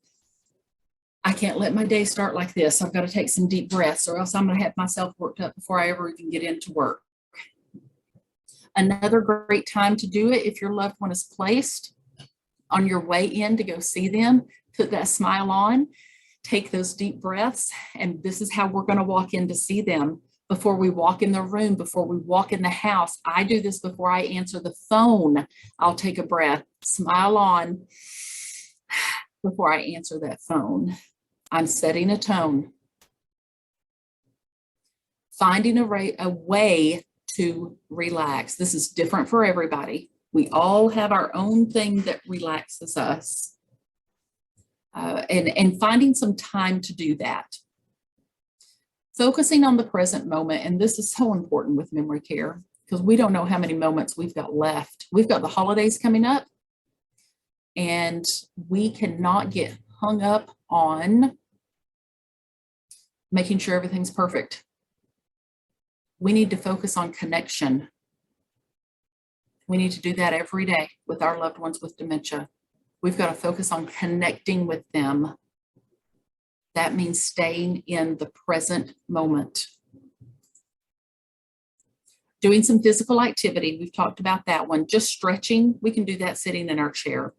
I can't let my day start like this. I've got to take some deep breaths, or else I'm going to have myself worked up before I ever even get into work. Another great time to do it, if your loved one is placed on your way in to go see them, put that smile on, take those deep breaths, and this is how we're going to walk in to see them. Before we walk in the room, before we walk in the house, I do this before I answer the phone. I'll take a breath, smile on before I answer that phone. I'm setting a tone. Finding a way to relax. This is different for everybody. We all have our own thing that relaxes us. And finding some time to do that. Focusing on the present moment, and this is so important with memory care because we don't know how many moments we've got left. We've got the holidays coming up, and we cannot get hung up on making sure everything's perfect. We need to focus on connection. We need to do that every day with our loved ones with dementia. We've got to focus on connecting with them. That means staying in the present moment. Doing some physical activity. We've talked about that one. Just stretching. We can do that sitting in our chair.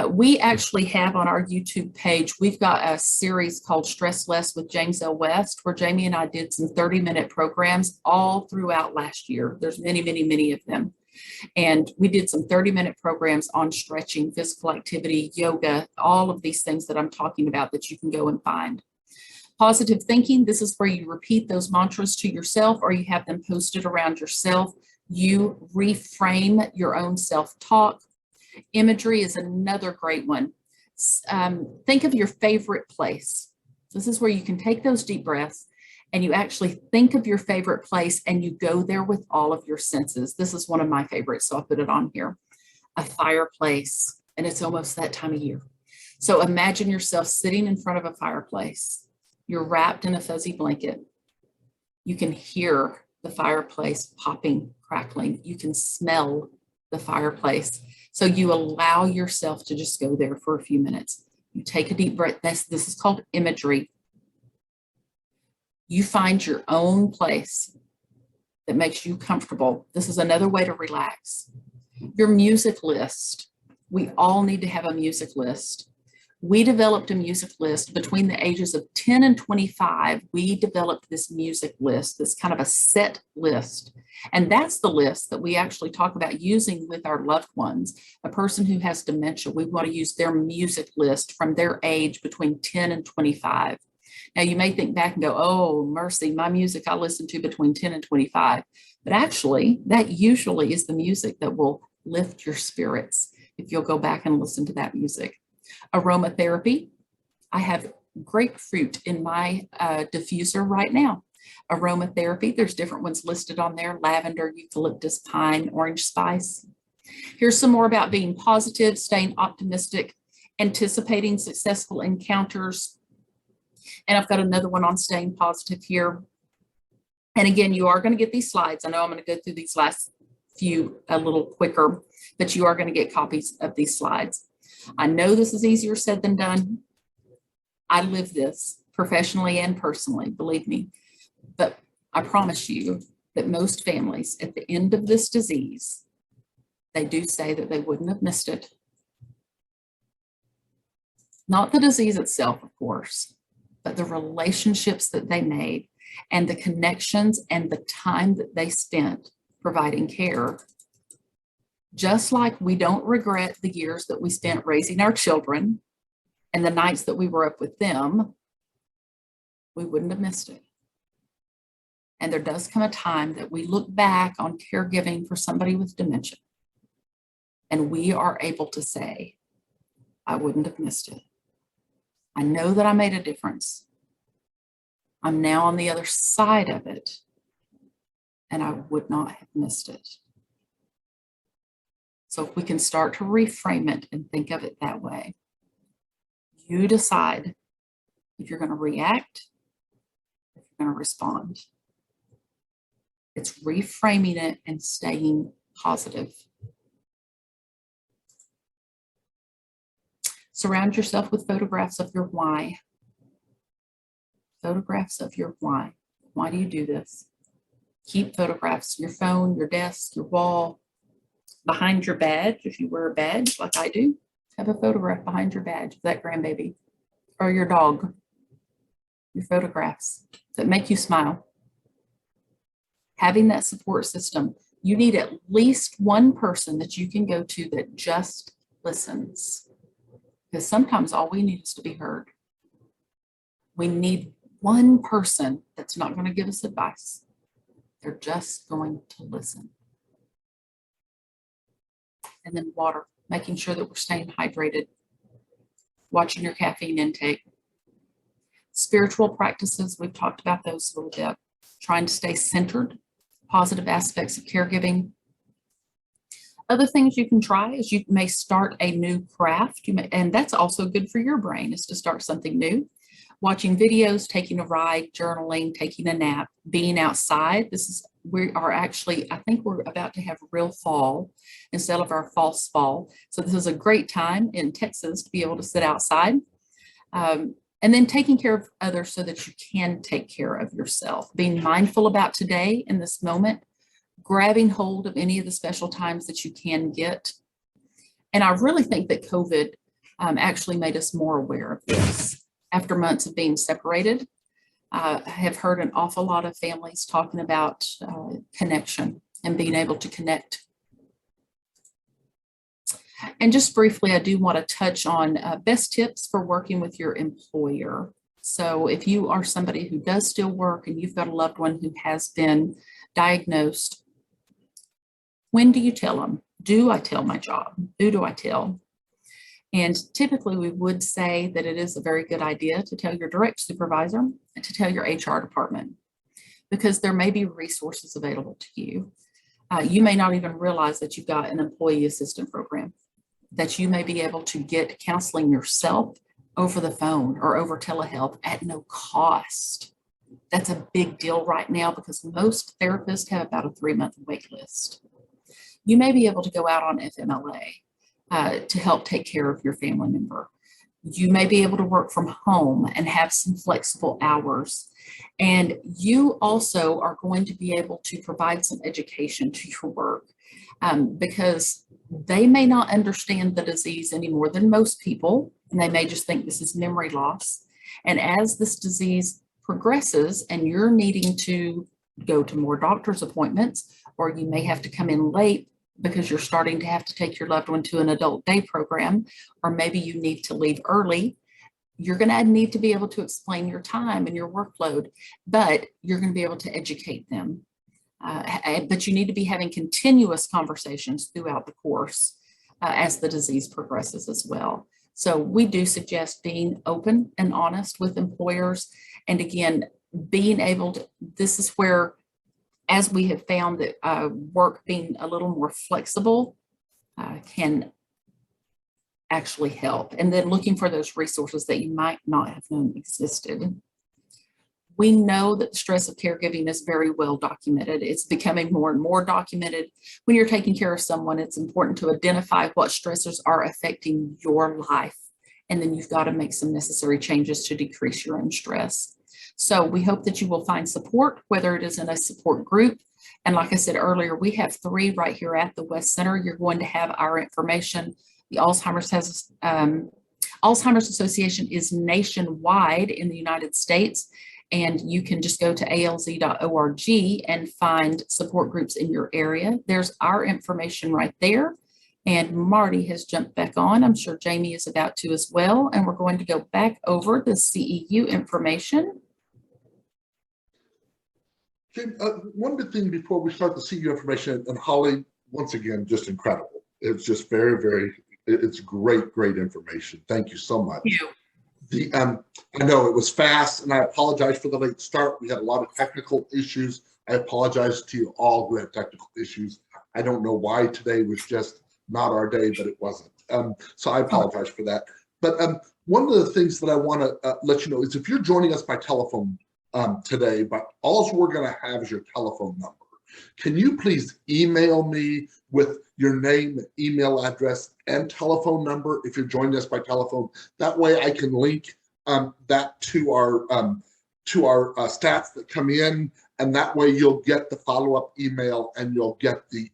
We actually have on our YouTube page, we've got a series called Stress Less with James L. West, where Jamie and I did some 30-minute programs all throughout last year. There's many, many, many of them. And we did some 30-minute programs on stretching, physical activity, yoga, all of these things that I'm talking about that you can go and find. Positive thinking, this is where you repeat those mantras to yourself, or you have them posted around yourself. You reframe your own self-talk. Imagery is another great one. Think of your favorite place. This is where you can take those deep breaths and you actually think of your favorite place and you go there with all of your senses. This is one of my favorites, so I'll put it on here. A fireplace, and it's almost that time of year. So imagine yourself sitting in front of a fireplace. You're wrapped in a fuzzy blanket. You can hear the fireplace popping, crackling. You can smell the fireplace. So you allow yourself to just go there for a few minutes. You take a deep breath. This is called imagery. You find your own place that makes you comfortable. This is another way to relax. Your music list. We all need to have a music list. We developed a music list between the ages of 10 and 25. We developed this music list, this kind of a set list. And that's the list that we actually talk about using with our loved ones. A person who has dementia, we want to use their music list from their age between 10 and 25. Now, you may think back and go, oh, mercy, my music I listened to between 10 and 25. But actually, that usually is the music that will lift your spirits if you'll go back and listen to that music. Aromatherapy. I have grapefruit in my diffuser right now. Aromatherapy, there's different ones listed on there: lavender, eucalyptus, pine, orange spice. Here's some more about being positive, staying optimistic, anticipating successful encounters. And I've got another one on staying positive here. And again, you are going to get these slides. I know I'm going to go through these last few a little quicker, but you are going to get copies of these slides. I know this is easier said than done. I live this professionally and personally, believe me. But I promise you that most families at the end of this disease, they do say that they wouldn't have missed it. Not the disease itself, of course, but the relationships that they made and the connections and the time that they spent providing care. Just like we don't regret the years that we spent raising our children and the nights that we were up with them, we wouldn't have missed it. And there does come a time that we look back on caregiving for somebody with dementia, and we are able to say, I wouldn't have missed it. I know that I made a difference. I'm now on the other side of it, and I would not have missed it. So if we can start to reframe it and think of it that way, you decide if you're going to react, if you're going to respond. It's reframing it and staying positive. Surround yourself with photographs of your why. Photographs of your why. Why do you do this? Keep photographs, your phone, your desk, your wall, behind your badge. If you wear a badge like I do, have a photograph behind your badge of that grandbaby or your dog. Your photographs that make you smile. Having that support system, you need at least one person that you can go to that just listens. Because sometimes all we need is to be heard. We need one person that's not going to give us advice. They're just going to listen. And then water, making sure that we're staying hydrated, watching your caffeine intake. Spiritual practices, we've talked about those a little bit. Trying to stay centered, positive aspects of caregiving. Other things you can try is you may start a new craft, and that's also good for your brain, is to start something new. Watching videos, taking a ride, journaling, taking a nap, being outside. We are actually, I think we're about to have real fall instead of our false fall. So this is a great time in Texas to be able to sit outside. And then taking care of others so that you can take care of yourself. Being mindful about today in this moment, grabbing hold of any of the special times that you can get. And I really think that COVID actually made us more aware of this. After months of being separated, I have heard an awful lot of families talking about connection and being able to connect. And just briefly, I do want to touch on best tips for working with your employer. So if you are somebody who does still work and you've got a loved one who has been diagnosed, when do you tell them? Do I tell my job? Who do I tell? And typically we would say that it is a very good idea to tell your direct supervisor and to tell your HR department, because there may be resources available to you. You may not even realize that you've got an employee assistance program, that you may be able to get counseling yourself over the phone or over telehealth at no cost. That's a big deal right now because most therapists have about a 3-month wait list. You may be able to go out on FMLA to help take care of your family member. You may be able to work from home and have some flexible hours. And you also are going to be able to provide some education to your work because they may not understand the disease any more than most people, and they may just think this is memory loss. And as this disease progresses and you're needing to go to more doctor's appointments, or you may have to come in late because you're starting to have to take your loved one to an adult day program, or maybe you need to leave early, you're going to need to be able to explain your time and your workload, but you're going to be able to educate them. But you need to be having continuous conversations throughout the course as the disease progresses as well. So we do suggest being open and honest with employers. And again, being able to, this is where, as we have found that work being a little more flexible can actually help. And then looking for those resources that you might not have known existed. We know that the stress of caregiving is very well documented. It's becoming more and more documented. When you're taking care of someone, it's important to identify what stressors are affecting your life. And then you've got to make some necessary changes to decrease your own stress. So we hope that you will find support, whether it is in a support group. And like I said earlier, we have 3 right here at the West Center. You're going to have our information. The Alzheimer's Association is nationwide in the United States, and you can just go to alz.org and find support groups in your area. There's our information right there. And Marty has jumped back on. I'm sure Jamie is about to as well. And we're going to go back over the CEU information.
Jim, one good thing before we start the CEU information, and Holly, once again, just incredible. It's just very, it's great information. Thank you so much.
Thank you.
I know it was fast, and I apologize for the late start. We had a lot of technical issues. I apologize to you all who had technical issues. I don't know why today was just not our day, but it wasn't. So I apologize for that. But one of the things that I want to let you know is if you're joining us by telephone today, but all we're going to have is your telephone number. Can you please email me with your name, email address, and telephone number if you're joining us by telephone? That way I can link that to our stats that come in, and that way you'll get the follow-up email and you'll get the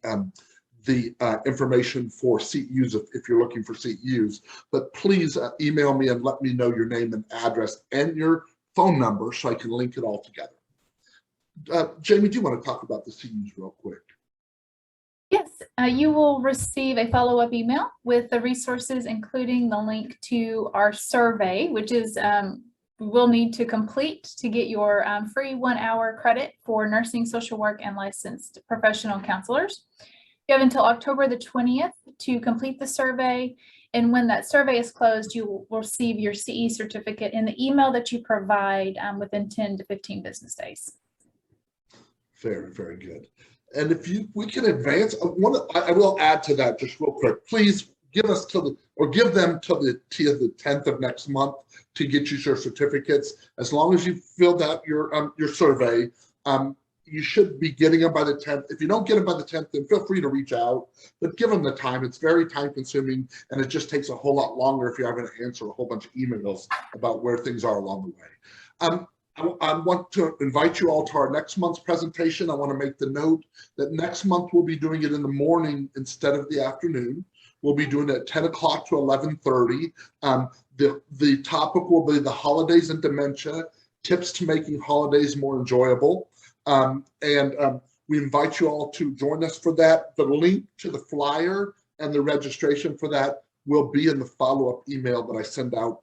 information for CEUs if you're looking for CEUs. But please email me and let me know your name and address and your phone number so I can link it all together. Jamie, do you want to talk about the CEUs real quick?
Yes, you will receive a follow-up email with the resources, including the link to our survey, which is we'll need to complete to get your free 1-hour credit for nursing, social work, and licensed professional counselors. You have until October the 20th to complete the survey. And when that survey is closed, you will receive your CE certificate in the email that you provide within 10 to 15 business days.
Very good. And if we can advance, I will add to that just real quick. Please give us give them till the 10th of next month to get you your certificates. As long as you filled out your survey, you should be getting them by the 10th. If you don't get them by the 10th, then feel free to reach out, but give them the time. It's very time consuming, and it just takes a whole lot longer if you're having to answer a whole bunch of emails about where things are along the way. I want to invite you all to our next month's presentation. I want to make the note that next month we'll be doing it in the morning instead of the afternoon. We'll be doing it at 10 o'clock to 11:30. The topic will be the holidays and dementia, tips to making holidays more enjoyable. We invite you all to join us for that. The link to the flyer and the registration for that will be in the follow-up email that I send out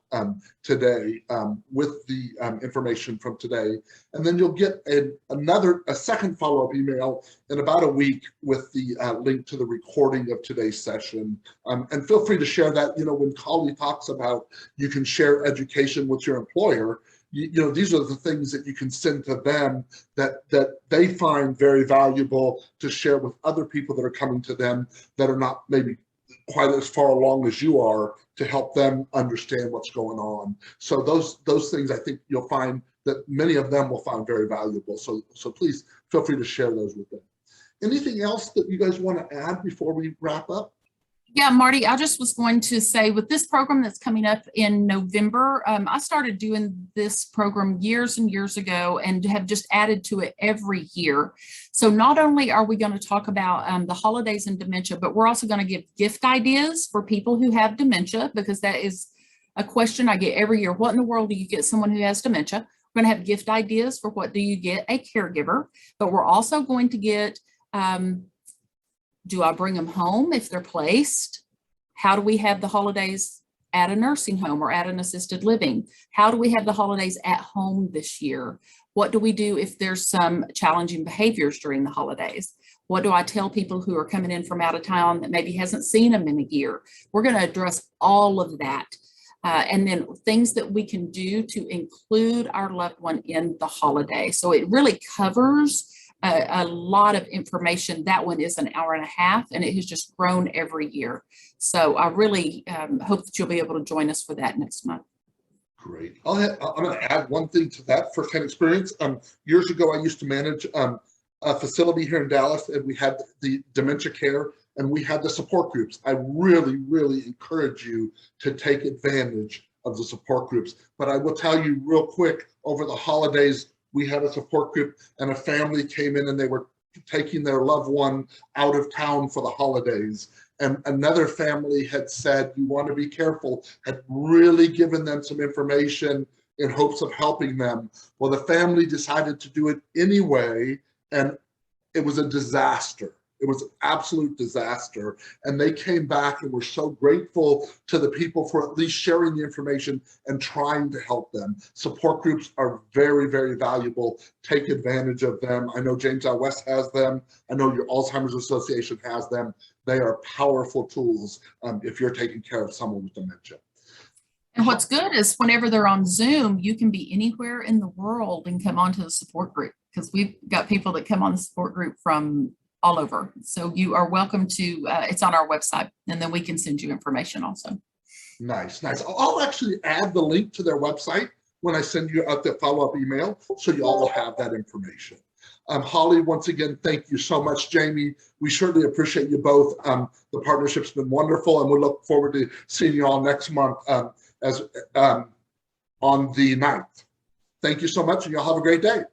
today with the information from today. And then you'll get a second follow-up email in about a week with the link to the recording of today's session. And feel free to share that. You know, when Hollie talks about you can share education with your employer, you know, these are the things that you can send to them that they find very valuable to share with other people that are coming to them that are not maybe quite as far along as you are, to help them understand what's going on. So those things, I think you'll find that many of them will find very valuable. So please feel free to share those with them. Anything else that you guys want to add before we wrap up?
Yeah, Marty, I just was going to say with this program that's coming up in November, I started doing this program years and years ago and have just added to it every year. So not only are we going to talk about the holidays and dementia, but we're also going to give gift ideas for people who have dementia, because that is a question I get every year. What in the world do you get someone who has dementia? We're going to have gift ideas for what do you get a caregiver, but we're also going to get do I bring them home if they're placed? How do we have the holidays at a nursing home or at an assisted living? How do we have the holidays at home this year? What do we do if there's some challenging behaviors during the holidays? What do I tell people who are coming in from out of town that maybe hasn't seen them in a year? We're going to address all of that and then things that we can do to include our loved one in the holiday. So it really covers a lot of information. That one is an hour and a half, and it has just grown every year. So I really hope that you'll be able to join us for that next month.
Great. I'm going to add one thing to that firsthand experience. Years ago, I used to manage a facility here in Dallas, and we had the dementia care, and we had the support groups. I really, really encourage you to take advantage of the support groups. But I will tell you real quick, over the holidays, we had a support group, and a family came in and they were taking their loved one out of town for the holidays. And another family had said, you want to be careful, had really given them some information in hopes of helping them. Well, the family decided to do it anyway, and it was a disaster. It was an absolute disaster. And they came back and were so grateful to the people for at least sharing the information and trying to help them. Support groups are very, very valuable. Take advantage of them. I know James L. West has them. I know your Alzheimer's Association has them. They are powerful tools if you're taking care of someone with dementia.
And what's good is whenever they're on Zoom, you can be anywhere in the world and come onto the support group, because we've got people that come on the support group from all over. So you are welcome to, it's on our website, and then we can send you information also.
Nice, nice. I'll actually add the link to their website when I send you out the follow-up email, so you all will have that information. Holly, once again, thank you so much. Jamie, we certainly appreciate you both. The partnership's been wonderful, and we look forward to seeing you all next month on the 9th. Thank you so much, and y'all have a great day.